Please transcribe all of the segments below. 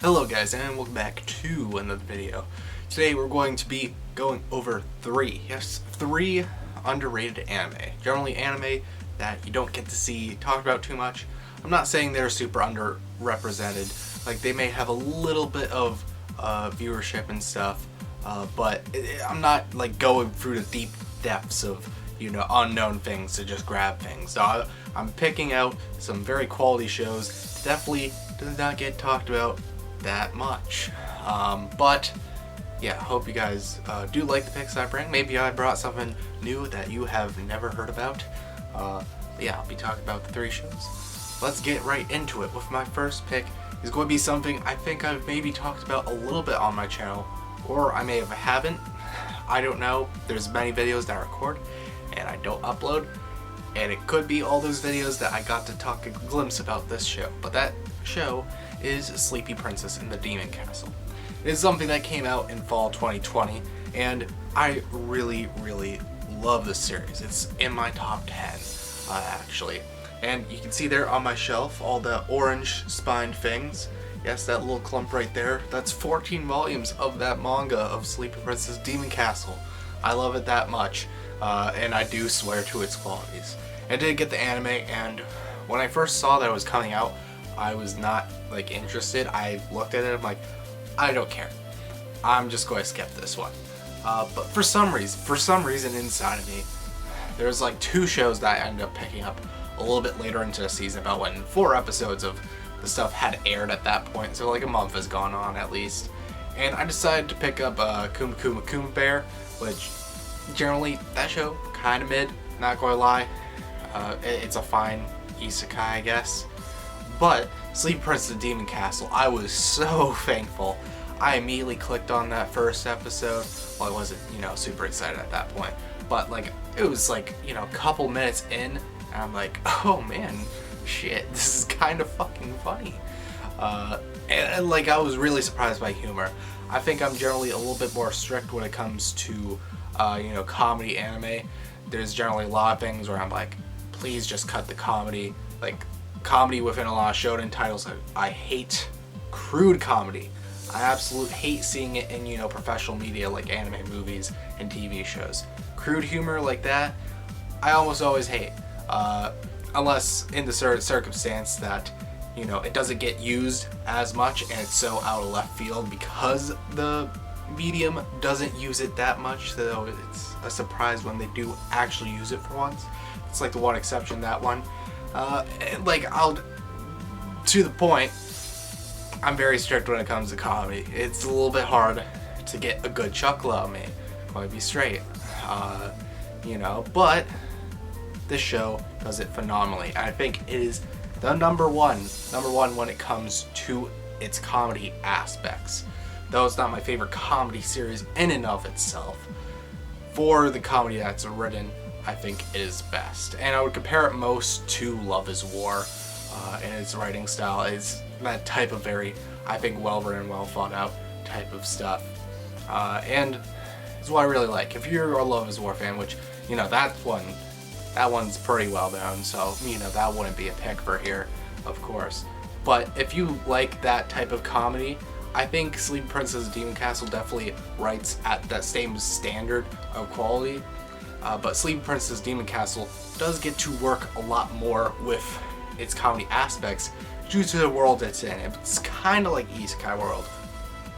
Hello guys, and welcome back to another video. Today we're going to be going over three underrated anime. Generally anime that you don't get to see talked about too much. I'm not saying they're super underrepresented, like they may have a little bit of viewership and stuff, but I'm not like going through the deep depths of unknown things to just grab things. So I'm picking out some very quality shows. Definitely does not get talked about that much, but yeah, hope you guys do like the picks I bring. Maybe I brought something new that you have never heard about. Yeah, I'll be talking about the three shows. Let's get right into it with my first pick. Is going to be something I think I've maybe talked about a little bit on my channel, or I may have haven't. I don't know. There's many videos that I record and I don't upload, and it could be all those videos that I got to talk a glimpse about this show. But that show is Sleepy Princess in the Demon Castle. It is something that came out in fall 2020, and I really love this series. It's in my top 10 actually, and you can see there on my shelf all the orange spined things. Yes, that little clump right there, that's 14 volumes of that manga of Sleepy Princess Demon Castle. I love it that much, and I do swear to its qualities. I did get the anime, and when I first saw that it was coming out, I was not like interested. I looked at it, I'm like, I don't care. I'm just going to skip this one. But for some reason inside of me, there's like two shows that I ended up picking up a little bit later into the season, about when 4 episodes of the stuff had aired at that point, so like a month has gone on at least. And I decided to pick up Kuma Kuma Kuma Bear, which generally that show kind of mid, not going to lie. It's a fine isekai, I guess. But Sleepy Princess Demon Castle, I was so thankful. I immediately clicked on that first episode. Well, I wasn't, super excited at that point, but like it was like, a couple minutes in, and I'm like, oh man, shit, this is kind of fucking funny. And like I was really surprised by humor. I think I'm generally a little bit more strict when it comes to, comedy anime. There's generally a lot of things where I'm like, please just cut the comedy. Like comedy within a lot of shonen titles, I hate crude comedy. I absolutely hate seeing it in, professional media like anime movies and TV shows. Crude humor like that, I almost always hate. Unless in the certain circumstance that, it doesn't get used as much and it's so out of left field because the medium doesn't use it that much, so it's a surprise when they do actually use it for once. It's like the one exception, that one. To the point, I'm very strict when it comes to comedy. It's a little bit hard to get a good chuckle out of me, going to be straight. But this show does it phenomenally. I think it is the number one when it comes to its comedy aspects. Though it's not my favorite comedy series in and of itself, for the comedy that's written, I think it is best. And I would compare it most to Love is War in its writing style. It's that type of very, I think, well-written, well-thought-out type of stuff. And it's what I really like. If you're a Love is War fan, which, that one's pretty well known, so, that wouldn't be a pick for here, of course. But if you like that type of comedy, I think Sleepy Princess Demon Castle definitely writes at that same standard of quality. But Sleepy Princess Demon Castle does get to work a lot more with its comedy aspects due to the world it's in. It's kind of like Isekai World.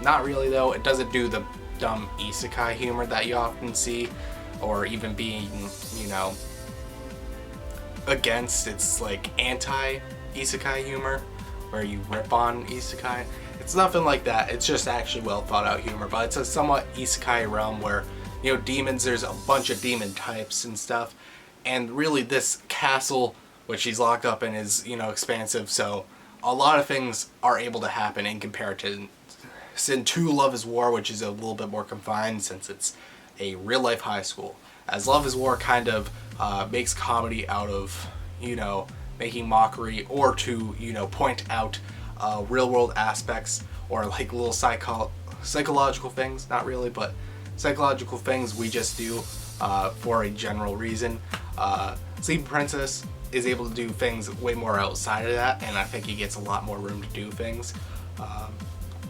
Not really though, it doesn't do the dumb Isekai humor that you often see, or even being, against its like anti-Isekai humor, where you rip on Isekai. It's nothing like that, it's just actually well thought out humor, but it's a somewhat Isekai realm where demons, there's a bunch of demon types and stuff, and really this castle which she's locked up in is, expansive, so a lot of things are able to happen in comparison to Love is War, which is a little bit more confined since it's a real life high school. As Love is War kind of makes comedy out of, making mockery or to, point out real world aspects or like little psychological things, not really, but psychological things we just do for a general reason. Sleepy Princess is able to do things way more outside of that, and I think he gets a lot more room to do things.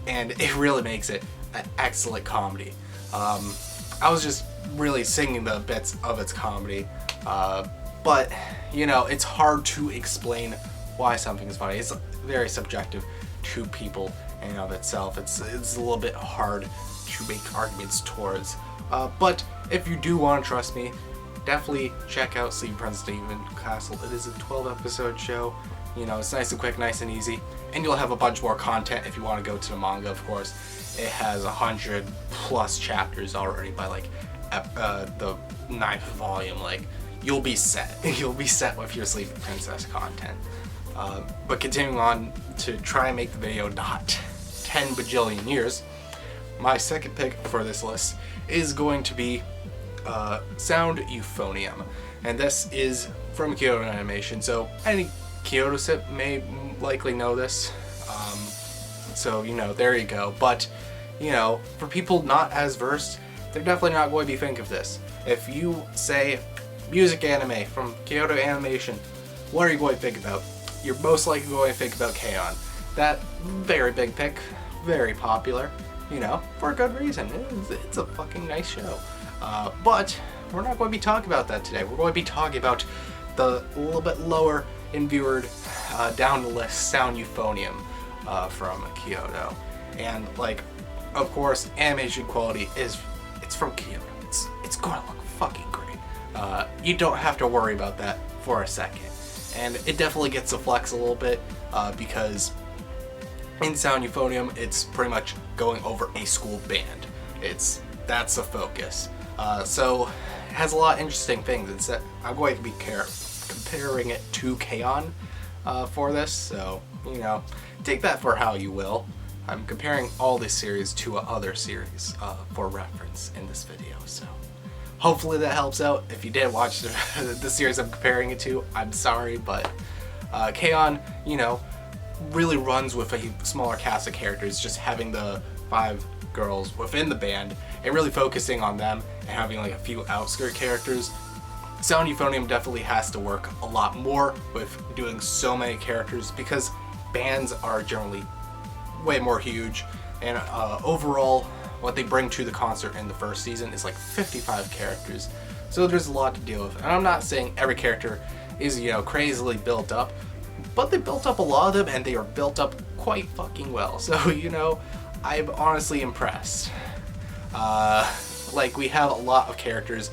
and it really makes it an excellent comedy. I was just really singing the bits of its comedy, but you know, it's hard to explain why something is funny. It's very subjective to people in and of itself. It's a little bit hard to make arguments towards. But if you do want to trust me, definitely check out Sleepy Princess Demon Castle. It is a 12-episode show. You know, it's nice and quick, nice and easy, and you'll have a bunch more content if you want to go to the manga, of course. It has 100+ chapters already by like the 9th volume. Like, you'll be set. You'll be set with your Sleepy Princess content. But continuing on to try and make the video not 10 bajillion years, my second pick for this list is going to be Sound Euphonium, and this is from Kyoto Animation. So any Kyoto sip may likely know this. So you know, there you go. But you know, for people not as versed, they're definitely not going to be thinking of this. If you say music anime from Kyoto Animation, what are you going to think about? You're most likely going to think about K-On! That very big pick, very popular, you know, for a good reason. It's a fucking nice show. But we're not going to be talking about that today. We're going to be talking about the little bit lower in viewered, down the list, Sound Euphonium from Kyoto. And like, of course, animation quality it's from Kyoto. It's going to look fucking great. You don't have to worry about that for a second. And it definitely gets to flex a little bit because in Sound Euphonium, it's pretty much going over a school band. That's the focus. So it has a lot of interesting things. I'm going to be comparing it to K-On! For this, so you know, take that for how you will. I'm comparing all this series to other series for reference in this video, so hopefully that helps out. If you did watch the series I'm comparing it to, I'm sorry, but K-On!, you know, really runs with a smaller cast of characters, just having the 5 girls within the band and really focusing on them and having like a few outskirt characters. Sound Euphonium definitely has to work a lot more with doing so many characters because bands are generally way more huge, and overall what they bring to the concert in the first season is like 55 characters, so there's a lot to deal with. And I'm not saying every character is, you know, crazily built up, but they built up a lot of them, and they are built up quite fucking well, so you know, I'm honestly impressed. Like, we have a lot of characters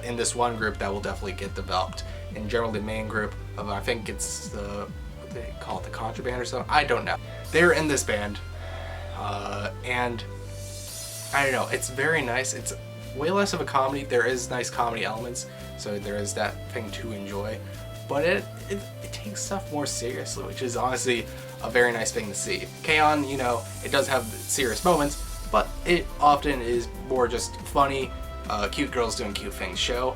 in this one group that will definitely get developed, and generally the main group of, I think it's what they call it, the contraband or something, I don't know. They're in this band, and I don't know, it's very nice. It's way less of a comedy. There is nice comedy elements, so there is that thing to enjoy, but it takes stuff more seriously, which is honestly a very nice thing to see. K-On!, you know, it does have serious moments, but it often is more just funny, cute girls doing cute things show,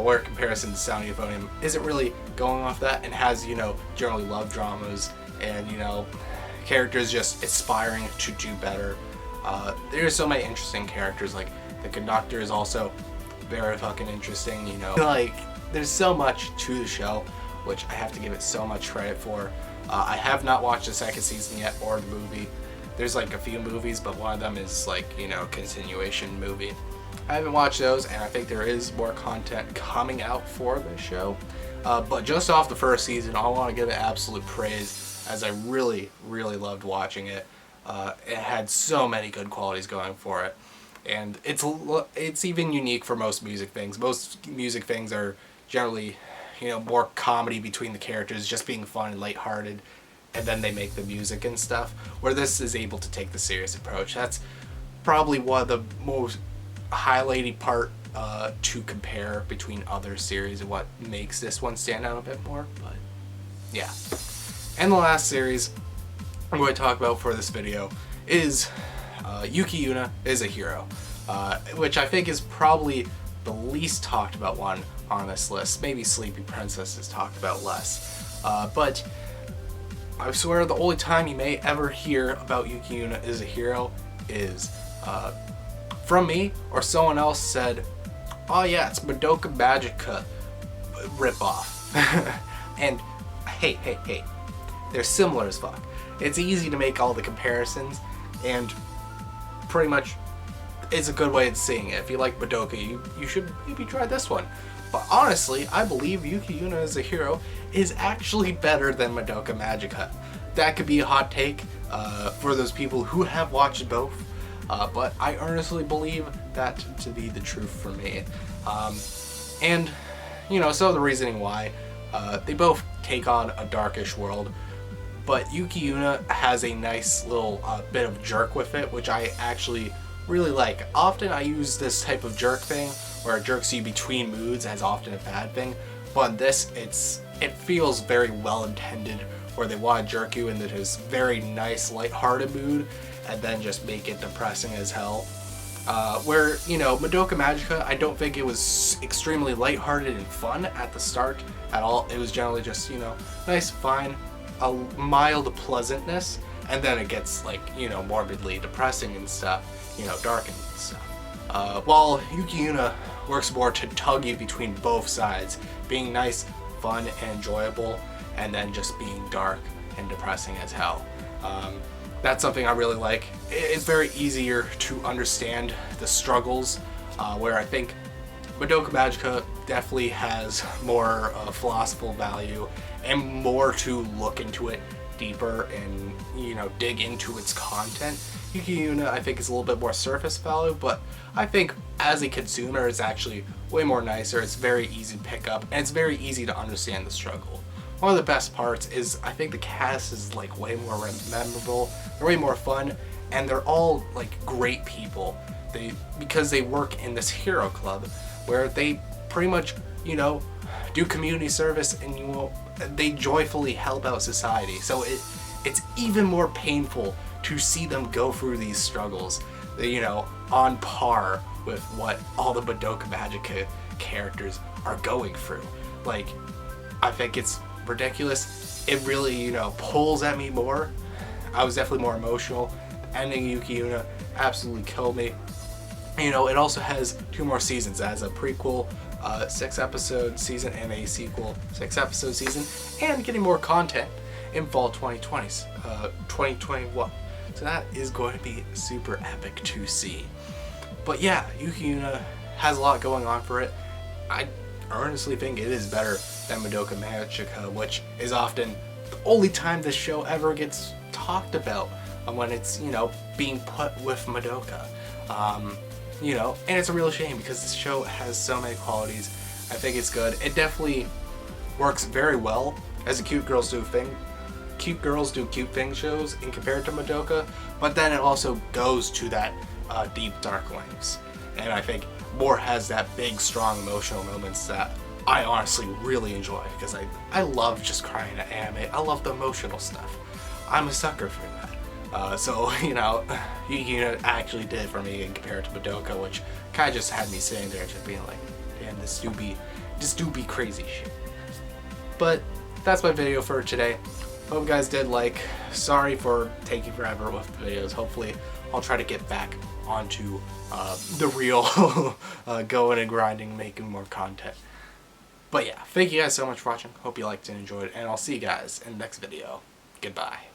where in comparison to Sound Euphonium isn't really going off that, and has, you know, generally love dramas and, you know, characters just aspiring to do better. There's so many interesting characters, like the conductor is also very fucking interesting, you know. Like, there's so much to the show, which I have to give it so much credit for. I have not watched the second season yet, or the movie. There's like a few movies, but one of them is like, you know, a continuation movie. I haven't watched those, and I think there is more content coming out for the show. But just off the first season, I want to give it absolute praise, as I really, really loved watching it. It had so many good qualities going for it, and it's even unique for most music things. Most music things are generally, you know, more comedy between the characters, just being fun and lighthearted, and then they make the music and stuff, where this is able to take the serious approach. That's probably one of the most highlighted part to compare between other series, and what makes this one stand out a bit more. But yeah. And the last series I'm going to talk about for this video is Yuki Yuna is a Hero, which I think is probably the least talked about one on this list. Maybe Sleepy Princess is talked about less, but I swear the only time you may ever hear about Yuki Yuna is a Hero is from me, or someone else said, oh yeah, it's Madoka Magica ripoff. And hey, they're similar as fuck. It's easy to make all the comparisons, and pretty much it's a good way of seeing it. If you like Madoka, you should maybe try this one. But honestly, I believe Yuki Yuna as a hero is actually better than Madoka Magica. That could be a hot take for those people who have watched both, but I earnestly believe that to be the truth for me. And, you know, so the reasoning why, they both take on a darkish world, but Yuki Yuna has a nice little bit of jerk with it, which I actually really like. Often I use this type of jerk thing, where it jerks you between moods as often a bad thing, but in this, it feels very well intended, where they want to jerk you into this very nice, lighthearted mood, and then just make it depressing as hell. Where, you know, Madoka Magica, I don't think it was extremely lighthearted and fun at the start at all. It was generally just, you know, nice, fine, a mild pleasantness, and then it gets, like, you know, morbidly depressing and stuff, you know, dark and stuff. While Yuki Yuna works more to tug you between both sides, being nice, fun, and enjoyable, and then just being dark and depressing as hell. That's something I really like. It's very easier to understand the struggles, where I think Madoka Magica definitely has more philosophical value and more to look into it deeper and, you know, dig into its content. Yuki Yuna, I think, is a little bit more surface value, but I think as a consumer, it's actually way more nicer. It's very easy to pick up, and it's very easy to understand the struggle. One of the best parts is I think the cast is like way more memorable, they're way more fun, and they're all like great people. Because they work in this hero club where they pretty much, you know, do community service, and they joyfully help out society. So it's even more painful to see them go through these struggles, you know, on par with what all the Madoka Magica characters are going through. Like, I think it's ridiculous. It really, you know, pulls at me more. I was definitely more emotional. The ending Yuki Yuna absolutely killed me. You know, it also has 2 more seasons. It has a prequel 6-episode season and a sequel 6-episode season, and getting more content in fall 2021. So that is going to be super epic to see. But yeah, Yuki Yuna has a lot going on for it. I earnestly think it is better than Madoka Magica, which is often the only time this show ever gets talked about, when it's, you know, being put with Madoka. You know, and it's a real shame because this show has so many qualities. I think it's good. It definitely works very well as a cute girls do cute things shows in compared to Madoka, but then it also goes to that deep dark lengths. And I think more has that big, strong emotional moments that I honestly really enjoy, because I love just crying at anime. I love the emotional stuff. I'm a sucker for that. So, you know, Yuki Yuna actually did it for me in compared to Madoka, which kind of just had me sitting there just being like, damn, this do be crazy shit. But that's my video for today. Hope you guys did like. Sorry for taking forever with the videos. Hopefully I'll try to get back onto the real going and grinding, making more content. But yeah, thank you guys so much for watching. Hope you liked and enjoyed, and I'll see you guys in the next video. Goodbye.